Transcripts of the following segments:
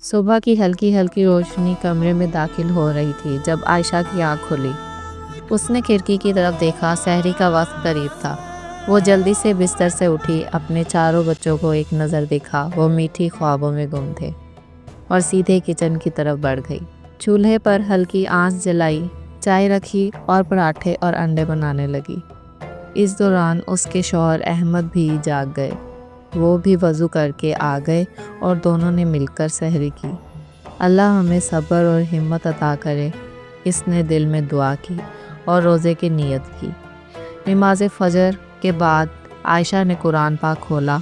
صبح کی ہلکی ہلکی روشنی کمرے میں داخل ہو رہی تھی جب عائشہ کی آنکھ کھلی۔ اس نے کھڑکی کی طرف دیکھا، سحری کا وقت قریب تھا۔ وہ جلدی سے بستر سے اٹھی، اپنے چاروں بچوں کو ایک نظر دیکھا، وہ میٹھی خوابوں میں گم تھے، اور سیدھے کچن کی طرف بڑھ گئی۔ چولہے پر ہلکی آنچ جلائی، چائے رکھی اور پراٹھے اور انڈے بنانے لگی۔ اس دوران اس کے شوہر احمد بھی جاگ گئے۔ وہ بھی وضو کر کے آ گئے اور دونوں نے مل کر سحری کی۔ اللہ ہمیں صبر اور ہمت عطا کرے، اس نے دل میں دعا کی اور روزے کی نیت کی۔ نماز فجر کے بعد عائشہ نے قرآن پاک کھولا۔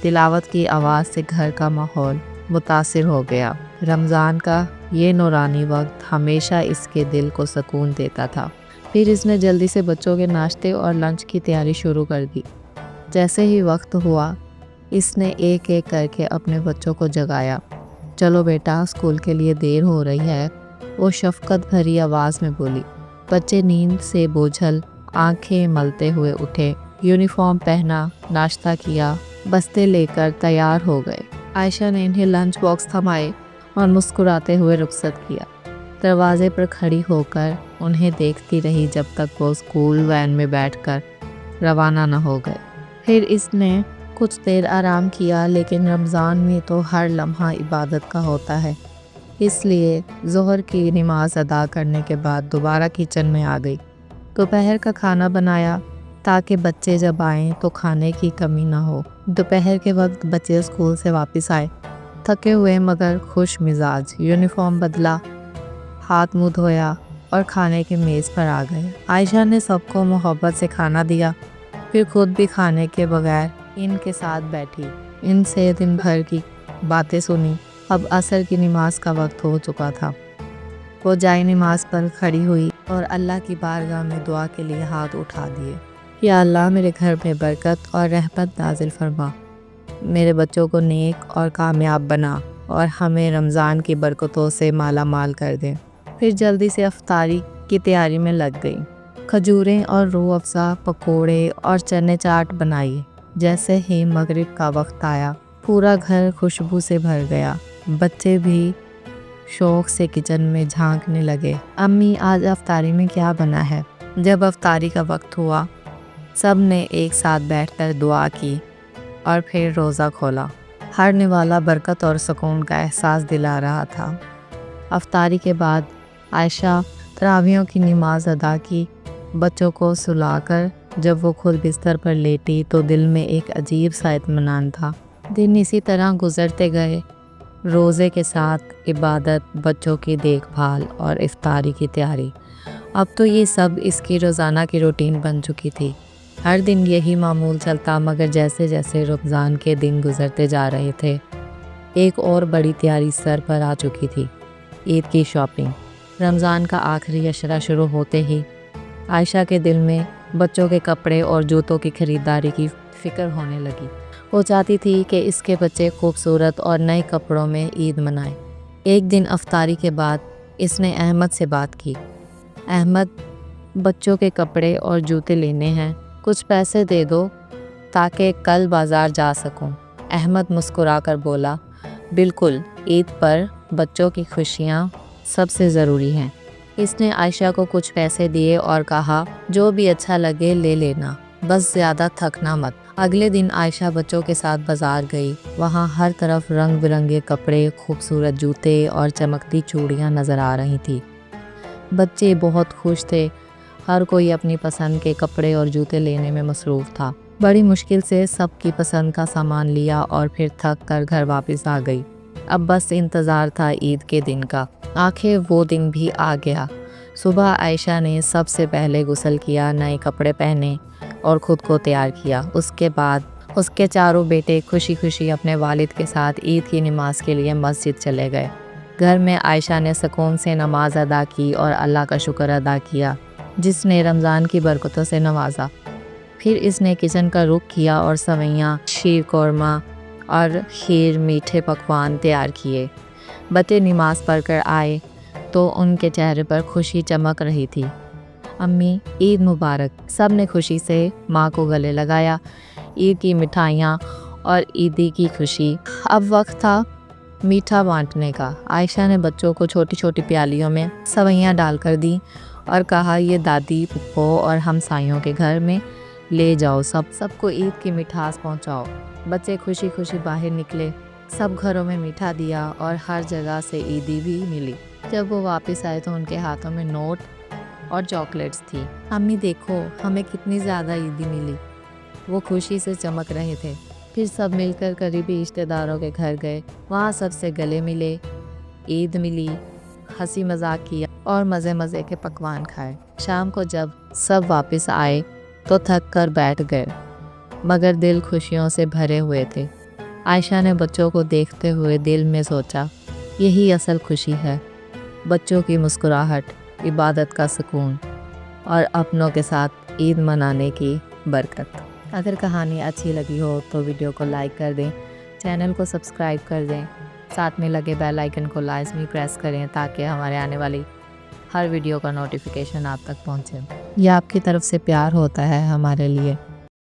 تلاوت کی آواز سے گھر کا ماحول متاثر ہو گیا۔ رمضان کا یہ نورانی وقت ہمیشہ اس کے دل کو سکون دیتا تھا۔ پھر اس نے جلدی سے بچوں کے ناشتے اور لنچ کی تیاری شروع کر دی۔ جیسے ہی وقت ہوا، اس نے ایک ایک کر کے اپنے بچوں کو جگایا۔ چلو بیٹا، اسکول کے لیے دیر ہو رہی ہے، وہ شفقت بھری آواز میں بولی۔ بچے نیند سے بوجھل آنکھیں ملتے ہوئے اٹھے، یونیفارم پہنا، ناشتہ کیا، بستے لے کر تیار ہو گئے۔ عائشہ نے انہیں لنچ باکس تھمائے اور مسکراتے ہوئے رخصت کیا۔ دروازے پر کھڑی ہو کر انہیں دیکھتی رہی جب تک وہ اسکول وین میں بیٹھ کر روانہ نہ ہو گئے۔ پھر اس نے کچھ دیر آرام کیا، لیکن رمضان میں تو ہر لمحہ عبادت کا ہوتا ہے، اس لیے ظہر کی نماز ادا کرنے کے بعد دوبارہ کچن میں آ گئی۔ دوپہر کا کھانا بنایا تاکہ بچے جب آئیں تو کھانے کی کمی نہ ہو۔ دوپہر کے وقت بچے اسکول سے واپس آئے، تھکے ہوئے مگر خوش مزاج۔ یونیفارم بدلا، ہاتھ منہ دھویا اور کھانے کی میز پر آ گئے۔ عائشہ نے سب کو محبت سے کھانا دیا، پھر خود بھی کھانے کے بغیر ان کے ساتھ بیٹھی، ان سے دن بھر کی باتیں سنی۔ اب عصر کی نماز کا وقت ہو چکا تھا۔ وہ جائے نماز پر کھڑی ہوئی اور اللہ کی بارگاہ میں دعا کے لیے ہاتھ اٹھا دیے۔ یا اللہ، میرے گھر میں برکت اور رحمت نازل فرما، میرے بچوں کو نیک اور کامیاب بنا اور ہمیں رمضان کی برکتوں سے مالا مال کر دے۔ پھر جلدی سے افطاری کی تیاری میں لگ گئی۔ کھجوریں اور روح افزا پکوڑے اور چنے چاٹ بنائی۔ جیسے ہی مغرب کا وقت آیا، پورا گھر خوشبو سے بھر گیا۔ بچے بھی شوق سے کچن میں جھانکنے لگے، امی آج افطاری میں کیا بنا ہے؟ جب افطاری کا وقت ہوا، سب نے ایک ساتھ بیٹھ کر دعا کی اور پھر روزہ کھولا۔ ہر نوالا برکت اور سکون کا احساس دلا رہا تھا۔ افطاری کے بعد عائشہ تراویحوں کی نماز ادا کی۔ بچوں کو سلا کر جب وہ خود بستر پر لیٹی تو دل میں ایک عجیب سا اطمینان تھا۔ دن اسی طرح گزرتے گئے، روزے کے ساتھ عبادت، بچوں کی دیکھ بھال اور افطاری کی تیاری۔ اب تو یہ سب اس کی روزانہ کی روٹین بن چکی تھی۔ ہر دن یہی معمول چلتا، مگر جیسے جیسے رمضان کے دن گزرتے جا رہے تھے، ایک اور بڑی تیاری سر پر آ چکی تھی: عید کی شاپنگ۔ رمضان کا آخری عشرہ شروع ہوتے ہی عائشہ کے دل میں بچوں کے کپڑے اور جوتوں کی خریداری کی فکر ہونے لگی۔ وہ چاہتی تھی کہ اس کے بچے خوبصورت اور نئے کپڑوں میں عید منائیں۔ ایک دن افطاری کے بعد اس نے احمد سے بات کی۔ احمد، بچوں کے کپڑے اور جوتے لینے ہیں، کچھ پیسے دے دو تاکہ کل بازار جا سکوں۔ احمد مسکرا کر بولا، بالکل، عید پر بچوں کی خوشیاں سب سے ضروری ہیں۔ اس نے عائشہ کو کچھ پیسے دیے اور کہا، جو بھی اچھا لگے لے لینا، بس زیادہ تھکنا مت۔ اگلے دن عائشہ بچوں کے ساتھ بازار گئی۔ وہاں ہر طرف رنگ برنگے کپڑے، خوبصورت جوتے اور چمکتی چوڑیاں نظر آ رہی تھی۔ بچے بہت خوش تھے، ہر کوئی اپنی پسند کے کپڑے اور جوتے لینے میں مصروف تھا۔ بڑی مشکل سے سب کی پسند کا سامان لیا اور پھر تھک کر گھر واپس آ گئی۔ اب بس انتظار تھا عید کے دن کا۔ آخر وہ دن بھی آ گیا۔ صبح عائشہ نے سب سے پہلے غسل کیا، نئے کپڑے پہنے اور خود کو تیار کیا۔ اس کے بعد اس کے چاروں بیٹے خوشی خوشی اپنے والد کے ساتھ عید کی نماز کے لیے مسجد چلے گئے۔ گھر میں عائشہ نے سکون سے نماز ادا کی اور اللہ کا شکر ادا کیا جس نے رمضان کی برکتوں سے نوازا۔ پھر اس نے کچن کا رخ کیا اور سویاں، شیر قورمہ اور کھیر میٹھے پکوان تیار کیے۔ بچے نماز پڑھ کر آئے تو ان کے چہرے پر خوشی چمک رہی تھی۔ امی، عید مبارک! سب نے خوشی سے ماں کو گلے لگایا۔ عید کی مٹھائیاں اور عیدی کی خوشی۔ اب وقت تھا میٹھا بانٹنے کا۔ عائشہ نے بچوں کو چھوٹی چھوٹی پیالیوں میں سویاں ڈال کر دیں اور کہا یہ دادی، پھپھو اور ہمسایوں کے گھر میں لے جاؤ، سب کو عید کی مٹھاس پہنچاؤ۔ بچے خوشی خوشی باہر نکلے، سب گھروں میں میٹھا دیا اور ہر جگہ سے عیدی بھی ملی۔ جب وہ واپس آئے تو ان کے ہاتھوں میں نوٹ اور چاکلیٹس تھی۔ امی دیکھو ہمیں کتنی زیادہ عیدی ملی، وہ خوشی سے چمک رہے تھے۔ پھر سب مل کر قریبی رشتہ داروں کے گھر گئے، وہاں سب سے گلے ملے، عید ملی، ہنسی مذاق کیا اور مزے کے پکوان کھائے۔ شام کو جب سب واپس آئے تو تھک کر بیٹھ گئے، مگر دل خوشیوں سے بھرے ہوئے تھے۔ عائشہ نے بچوں کو دیکھتے ہوئے دل میں سوچا، یہی اصل خوشی ہے، بچوں کی مسکراہٹ، عبادت کا سکون اور اپنوں کے ساتھ عید منانے کی برکت۔ اگر کہانی اچھی لگی ہو تو ویڈیو کو لائک کر دیں، چینل کو سبسکرائب کر دیں، ساتھ میں لگے بیل آئیکن کو لازمی پریس کریں تاکہ ہمارے آنے والی ہر ویڈیو کا نوٹیفیکیشن آپ تک پہنچے۔ یہ آپ کی طرف سے پیار ہوتا ہے ہمارے لیے۔